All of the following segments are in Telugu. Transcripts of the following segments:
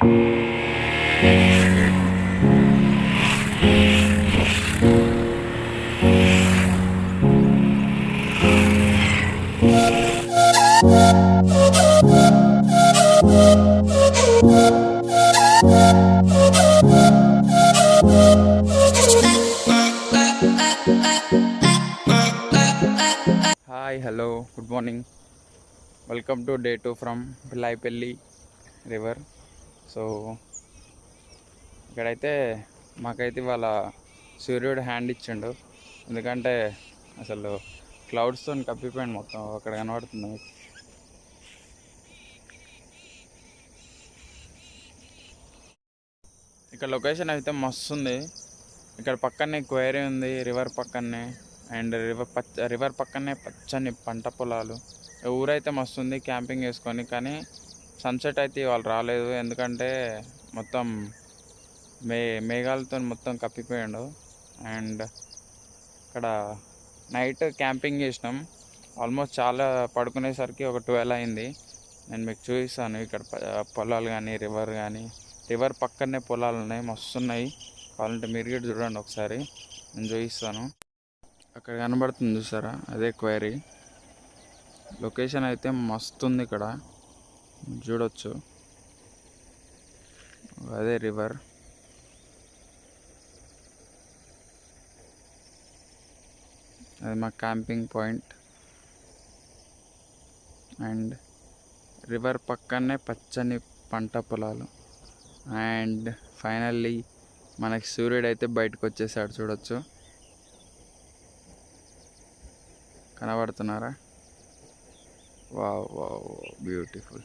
Hi hello good morning, welcome to day 2 from Bilaipalli river. So ఇక్కడైతే మాకైతే ఇవాళ సూర్యుడు హ్యాండ్ ఇచ్చిండు, ఎందుకంటే అసలు క్లౌడ్స్తో కప్పిపోయింది మొత్తం. అక్కడ కనబడుతుంది మీకు. ఇక్కడ లొకేషన్ అయితే మస్తు ఉంది. ఇక్కడ పక్కనే క్వైరీ ఉంది, రివర్ పక్కనే. అండ్ రివర్ పక్కనే పచ్చని పంట పొలాలు. ఊరైతే మస్తు ఉంది క్యాంపింగ్ వేసుకొని. కానీ సన్సెట్ అయితే ఇవాళ రాలేదు, ఎందుకంటే మొత్తం మేఘాలతో మొత్తం కప్పిపోయాడు. అండ్ ఇక్కడ నైట్ క్యాంపింగ్ చేసినాం. ఆల్మోస్ట్ చాలా పడుకునేసరికి ఒక 12 అయింది. నేను మీకు చూపిస్తాను. ఇక్కడ పొలాలు కానీ రివర్ కానీ, రివర్ పక్కనే పొలాలు ఉన్నాయి, మస్తు ఉన్నాయి. కావాలంటే మీరు కూడా చూడండి ఒకసారి, నేను చూపిస్తాను. అక్కడ కనబడుతుంది చూసారా, అదే క్వైరీ. లొకేషన్ అయితే మస్తు ఉంది, ఇక్కడ చూడొచ్చు. అదే రివర్. అది మా క్యాంపింగ్ పాయింట్. అండ్ రివర్ పక్కనే పచ్చని పంట పొలాలు. అండ్ ఫైనల్లీ మనకి సూర్యుడు అయితే బయటకు వచ్చేసాడు, చూడొచ్చు. కనబడుతున్నారా? Wow wow, beautiful.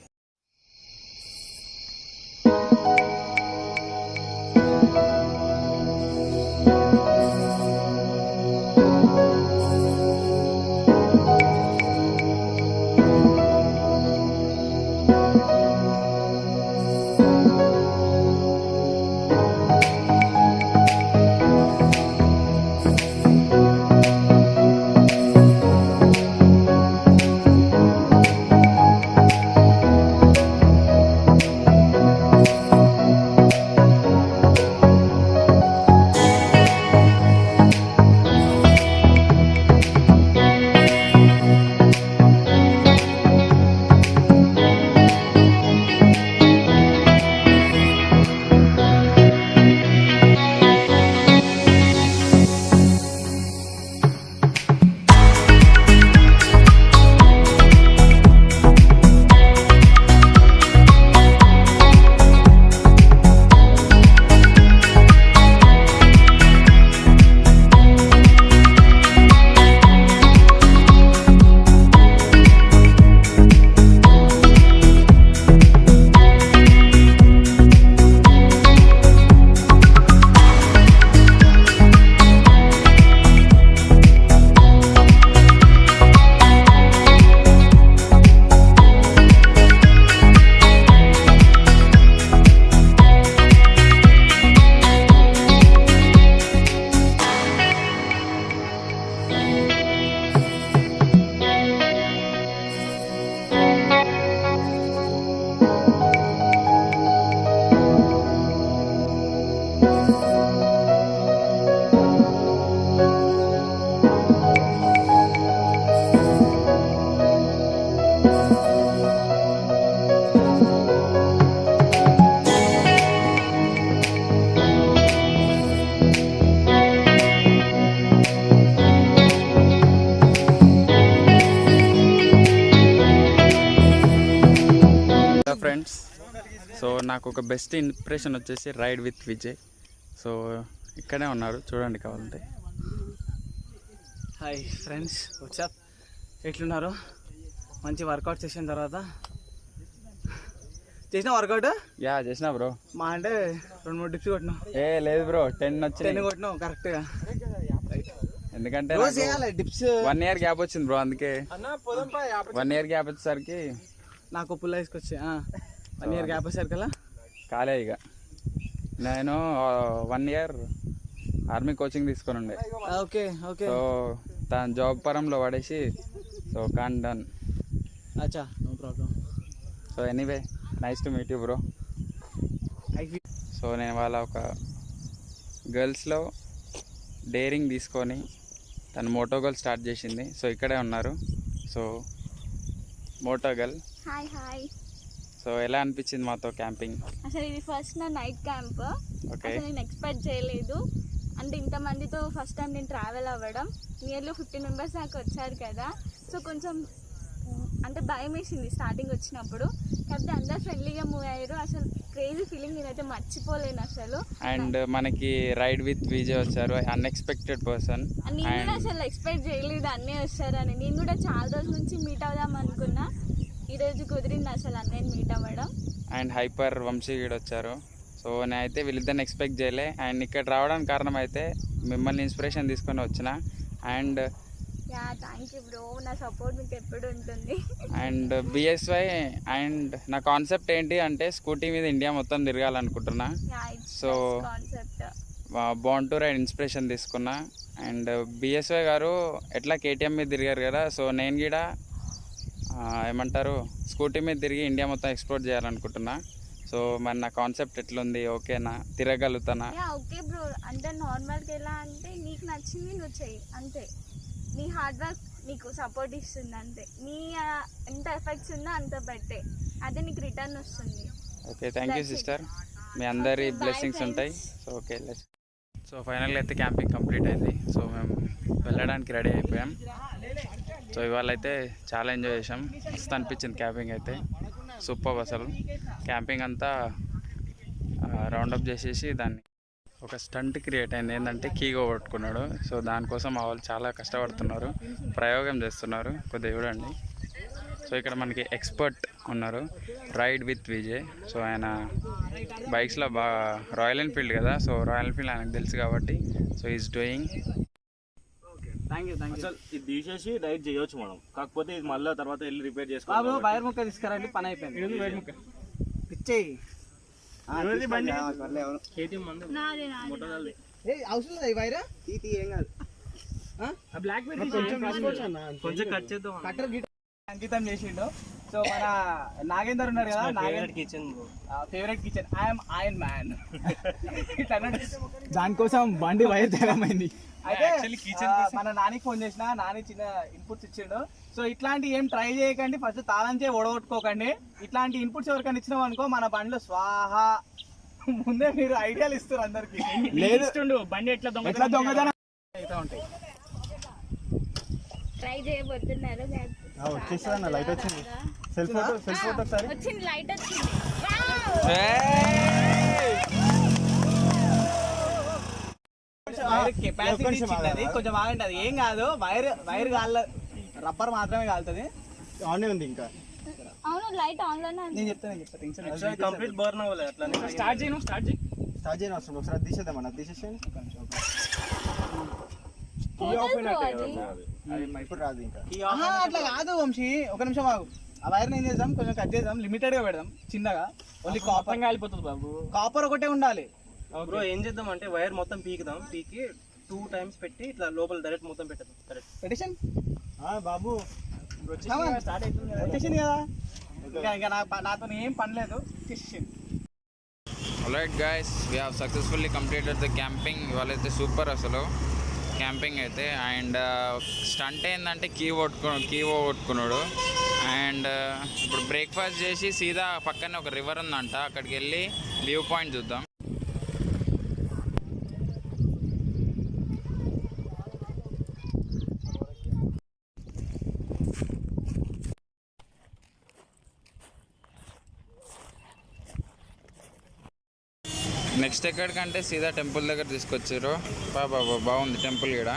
Friends, so నాకు ఒక బెస్ట్ ఇంప్రెషన్ వచ్చేసి రైడ్ విత్ విజయ్. సో ఇక్కడే ఉన్నారు, చూడండి కావాలంటే. హాయ్ ఫ్రెండ్స్, వాట్సాప్, ఎట్లున్నారు? మంచి వర్కౌట్ చేసిన తర్వాత చేసిన వర్కౌట్ చేసినా బ్రో. మా అంటే 2-3 డిప్స్ కొట్టినావు. లేదు బ్రో, 10 10 కొట్టినావు కరెక్ట్గా. ఎందుకంటే డిప్స్ 1 year గ్యాప్ వచ్చింది బ్రో, అందుకే 1 year గ్యాప్ వచ్చేసరికి నాకు పుల్ల వేసుకొచ్చి 1 year గ్యాప్ వచ్చేసరికి అలా కాలే. ఇక నేను 1 year ఆర్మీ కోచింగ్ తీసుకొని ఉండే. Okay okay. సో తన జాబ్ పరంలో పడేసి, సో కాన్ డన్. అచ్చా, no problem. So anyway, nice to meet you bro. So నేను వాళ్ళ ఒక గర్ల్స్లో డేరింగ్ తీసుకొని తను మోటో గర్ల్ స్టార్ట్ చేసింది. సో ఇక్కడే ఉన్నారు. So moto girl, hi hi. So ఎలా అనిపించింది మాతో క్యాంపింగ్? అసలు ఇది ఫస్ట్ నా నైట్ క్యాంప్. ఓకే, అసలు నేను ఎక్స్పెక్ట్ చేయలేదు. అంటే ఇంతమందితో ఫస్ట్ టైం నేను ట్రావెల్ అవ్వడం. నియర్లీ 15 మెంబర్స్ దాకా వచ్చారు కదా. సో కొంచెం అంటే భయం వేసింది స్టార్టింగ్ వచ్చినప్పుడు. కాకపోతే అందరు ఫ్రెండ్లీగా మూవ్ అయ్యారు. అసలు క్రేజీ ఫీలింగ్ నేనైతే మర్చిపోలేను అసలు. అండ్ మనకి రైడ్ విత్ విజయ్ వచ్చారు, అన్ఎక్స్పెక్టెడ్ పర్సన్. నేను కూడా అసలు ఎక్స్పెక్ట్ చేయలేదు అన్నీ వస్తారని. నేను కూడా చాలా రోజుల నుంచి మీట్ అవుదాం అనుకున్నా. ఈరోజు కుదిరింది అసలు అన్నయ్యని మీట్ అవ్వడం. అండ్ హైపర్ వంశీ గీడు వచ్చారు. సో నేనైతే వీళ్ళిద్దరిని ఎక్స్పెక్ట్ చేయలే. అండ్ ఇక్కడ రావడానికి కారణం అయితే మిమ్మల్ని ఇన్స్పిరేషన్ తీసుకొని వచ్చిన. And yeah, thank you bro. నా సపోర్ట్ మీకు ఎప్పుడు ఉంటుంది. అండ్ బిఎస్వై అండ్ నా కాన్సెప్ట్ ఏంటి అంటే స్కూటీ మీద ఇండియా మొత్తం తిరగాలనుకుంటున్నా. So concept bond to ride inspiration తీసుకున్నా. అండ్ బిఎస్వై గారు ఎట్లా కేటీఎం మీద తిరిగారు కదా, సో నేను కూడా ఏమంటారు స్కూటీ మీద తిరిగి ఇండియా మొత్తం ఎక్స్ప్లోర్ చేయాలనుకుంటున్నా. సో మరి నా కాన్సెప్ట్ ఎట్లుంది, ఓకేనా, తిరగలుగుతానా? Yeah okay bro. అంటే నార్మల్గా ఎలా అంటే నీకు నచ్చింది నువ్వు చెయ్యి అంతే. నీ హార్డ్ వర్క్ నీకు సపోర్ట్ ఇస్తుంది అంతే. నీ ఎంత ఎఫెక్ట్స్ ఉందో అంత పెట్టే, అదే నీకు రిటర్న్ వస్తుంది. Okay, thank you sister. మీ అందరి బ్లెస్సింగ్స్ ఉంటాయి. సో ఓకే, సో ఫైనల్గా అయితే క్యాంపింగ్ కంప్లీట్ అయింది. సో మేము వెళ్ళడానికి రెడీ అయిపోయాం. సో ఇవాళ అయితే చాలా ఎంజాయ్ చేసాం. మస్తు అనిపించింది క్యాంపింగ్ అయితే, సూపర్. అసలు క్యాంపింగ్ అంతా రౌండప్ చేసేసి దాన్ని ఒక స్టంట్ క్రియేట్ అయింది. ఏంటంటే కీగో పట్టుకున్నాడు. సో దానికోసం మా వాళ్ళు చాలా కష్టపడుతున్నారు, ప్రయోగం చేస్తున్నారు. కొద్దిగా చూడండి. సో ఇక్కడ మనకి ఎక్స్పర్ట్ ఉన్నారు, రైడ్ విత్ విజయ్. సో ఆయన బైక్స్లో బాగా రాయల్ ఎన్ఫీల్డ్ కదా, సో రాయల్ ఎన్ఫీల్డ్ ఆయనకు తెలుసు కాబట్టి సో ఈజ్ డూయింగ్. అసలు ఇది తీసేసి రైడ్ చేయొచ్చు మనం, కాకపోతే ఇది మళ్ళీ తర్వాత వెళ్ళి రిపేర్ చేసుకోవాలి. వైర్ ముక్క తీసుకురండి, పని అయిపోయింది. వైర్ ముక్క పిచ్చేయి అవసరం లేదు. వైర్ ఏం కాదు. కొంచెం కట్ చేద్దాం. కట్టర్ అంకితం చేసిండు. సో మన నాగేందర్ ఉన్నారు కదా, Nagender kitchen favourite kitchen, I'm iron man. దానికోసం బండి వైర్ తేలమైంది. అయితే మన నానికి ఫోన్ చేసిన, నాని చిన్న ఇన్పుట్స్ ఇచ్చిండు. సో ఇట్లాంటి ఏం ట్రై చేయకండి, ఫస్ట్ తాళం చేయి ఓడగొట్టుకోకండి. ఇట్లాంటి ఇన్పుట్స్ ఎవరికైనా ఇచ్చినాం అనుకో మన బండిలో స్వాహ. ముందే మీరు ఐడియాలు ఇస్తారు అందరికి. లేదు బండి ఎట్లా దొంగతనం అయితే ఉంటాయి. ట్రై చేయబోతున్నారు. వచ్చేసి లైట్ వచ్చింది. సెల్ఫ్ ఫోటో ఒకసారి వచ్చింది, లైట్ వచ్చింది. కెపాసిటీ చిన్నది, కొంచెం ఆగండి. అది ఏం కాదు, వైర్ కాల, రబ్బర్ మాత్రమే కాలుతుంది. ఆన్ ఉంది ఇంకా. అవును, లైట్ ఆన్ లోనే ఉంది. నేను చెప్తాను. కంప్లీట్ బర్న్ అవ్వలేదు. అట్లా స్టార్ట్ చేయను అవసరం. ఒకసారి తీసేద్దాం, అది తీసేసేయండి. ఇప్పుడు రాదు ఇంకా. అట్లా కాదు వంశీ, ఒక నిమిషం ఆగు. ఆ వైర్ ఏం చేద్దాం, కొంచెం కట్ చేద్దాం, లిమిటెడ్ గా పెడదాం చిన్నగా. ఓన్లీ కాపర్ కాలిపోతుంది బాబు, కాపర్ ఒకటే ఉండాలి. బ్రో ఏం చేద్దాం అంటే వైర్ మొత్తం పీకుదాం, పీకి 2 times పెట్టి ఇట్లా లోపల డైరెక్ట్ మొత్తం పెట్టేద్దాం. కరెక్ట్ పెట్టేషన్ బాబు స్టార్ట్ అవుతుంది వచ్చేసింది కదా. ఇంకా నాతో ఏం పని లేదు, వచ్చేసింది. Alright guys, we have successfully completed the camping. ఇవాళైతే సూపర్ అసలు క్యాంపింగ్ అయితే. అండ్ స్టంట్ ఏంటంటే కీవో కొట్టుకున్నాడు. అండ్ ఇప్పుడు బ్రేక్ఫాస్ట్ చేసి సీదా పక్కనే ఒక రివర్ ఉందంట, అక్కడికి వెళ్ళి వ్యూ పాయింట్ చూద్దాం. నెక్స్ట్ ఎక్కడికంటే సీదా టెంపుల్ దగ్గర తీసుకొచ్చారు. బాబా బాగుంది టెంపుల్ కూడా.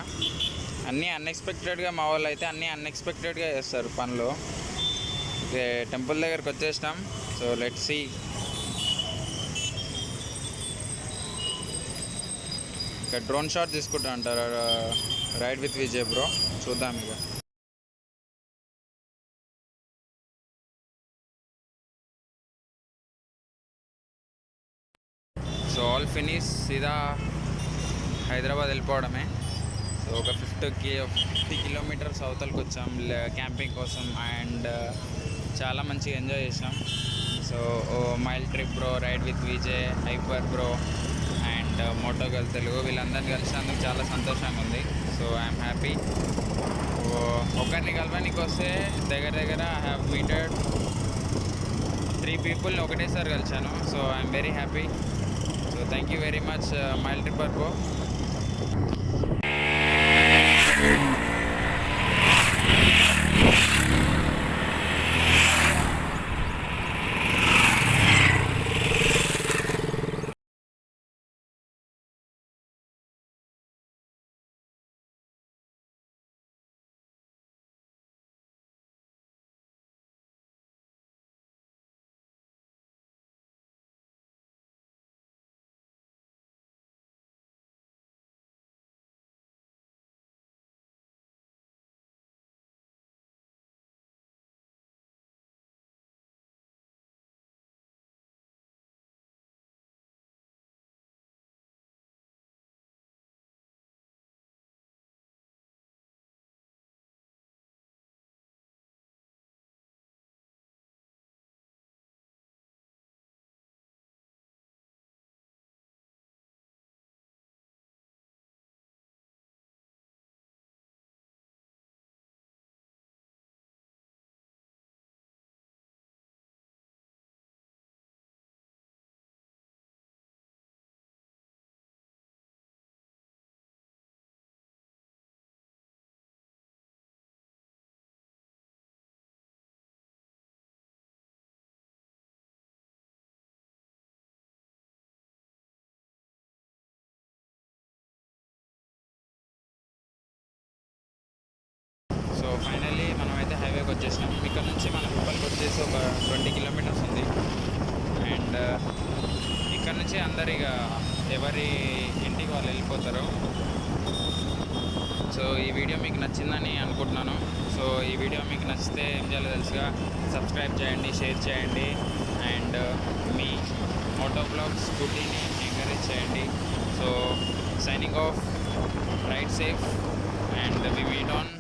అన్నీ అన్ఎక్స్పెక్టెడ్గా మా వాళ్ళు అయితే అన్నీ అన్ఎక్స్పెక్టెడ్గా చేస్తారు పనులు. ఓకే, టెంపుల్ దగ్గరికి వచ్చేసినాం. So let's see. ఇక్కడ డ్రోన్ షాట్ తీసుకుంటా అంటారు రైడ్ విత్ విజయ్ బ్రో. చూద్దాం ఇక. సో ఆల్ ఫినిష్, సీదా హైదరాబాద్ వెళ్ళిపోవడమే. సో ఒక 50 కిలోమీటర్స్ అవతలకి వచ్చాం క్యాంపింగ్ కోసం. అండ్ చాలా మంచిగా ఎంజాయ్ చేసాం. So so mile trip bro, ride with Vijay, hyper bro and మోటోగల్ తెలుగు వీళ్ళందరినీ కలిసినందుకు చాలా సంతోషంగా ఉంది. So I'm happy. ఒకరిని కలవడానికి వస్తే దగ్గర ఐ హ్యావ్ మీటెడ్ 3 పీపుల్ని ఒకటేసారి కలిశాను. So I'm very happy. So thank you very much mile tripper bro. So finally మనమైతే హైవేకి వచ్చేసినాం. ఇక్కడ నుంచి మన ఉప్పల్కి వచ్చేసి ఒక 20 కిలోమీటర్స్ ఉంది. అండ్ ఇక్కడ నుంచి అందరు ఇక ఎవరి ఇంటికి వాళ్ళు వెళ్ళిపోతారు. సో ఈ వీడియో మీకు నచ్చిందని అనుకుంటున్నాను. సో ఈ వీడియో మీకు నచ్చితే ఏం చేయాలో తెలుసుగా, సబ్స్క్రైబ్ చేయండి, షేర్ చేయండి అండ్ మీ మోటో బ్లాగ్ స్కూటీని ఎంకరేజ్ చేయండి. So signing off, ride safe and we meet on